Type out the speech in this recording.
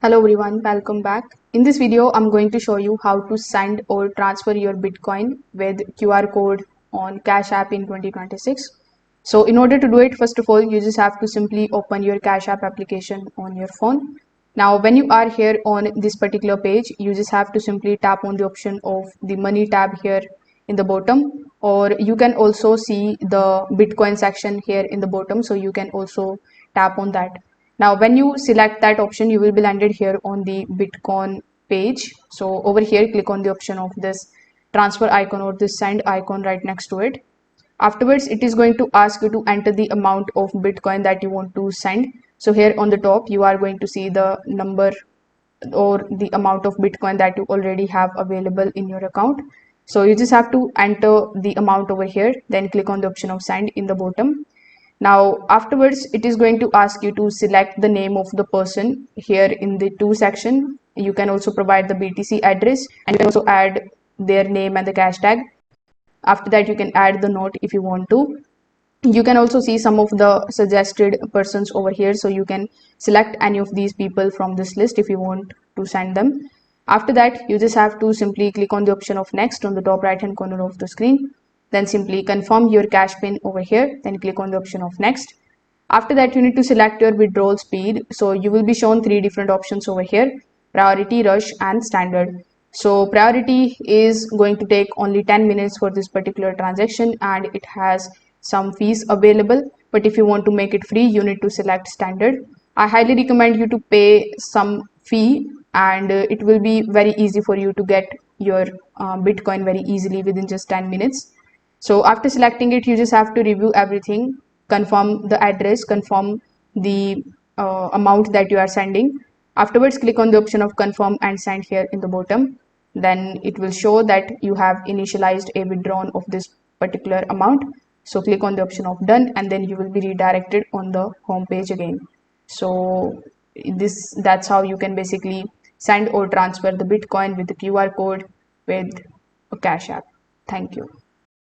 Hello everyone, welcome back. In this video, I'm going to show you how to send or transfer your Bitcoin with QR code on Cash App in 2026. So in order to do it, first of all, you just have to simply open your Cash App application on your phone. Now, when you are here on this particular page, you just have to simply tap on the option of the money tab here in the bottom, or you can also see the Bitcoin section here in the bottom. So you can also tap on that. Now, when you select that option, you will be landed here on the Bitcoin page. So over here, click on the option of this transfer icon or this send icon right next to it. Afterwards, it is going to ask you to enter the amount of Bitcoin that you want to send. So here on the top, you are going to see the number or the amount of Bitcoin that you already have available in your account. So you just have to enter the amount over here, then click on the option of send in the bottom. Now, afterwards, it is going to ask you to select the name of the person here in the to section. You can also provide the BTC address, and you can also add their name and the cash tag. After that, you can add the note if you want to. You can also see some of the suggested persons over here, so you can select any of these people from this list if you want to send them. After that, you just have to simply click on the option of next on the top right hand corner of the screen, then simply confirm your cash pin over here, then click on the option of next. After that, you need to select your withdrawal speed. So you will be shown three different options over here: priority, rush, and standard. So priority is going to take only 10 minutes for this particular transaction, and it has some fees available. But if you want to make it free, you need to select standard. I highly recommend you to pay some fee, and it will be very easy for you to get your Bitcoin very easily within just 10 minutes. So after selecting it, you just have to review everything, confirm the address, confirm the amount that you are sending. Afterwards, click on the option of confirm and send here in the bottom. Then it will show that you have initialized a withdrawn of this particular amount. So click on the option of done, and then you will be redirected on the home page again. So that's how you can basically send or transfer the Bitcoin with the QR code with a Cash App. Thank you.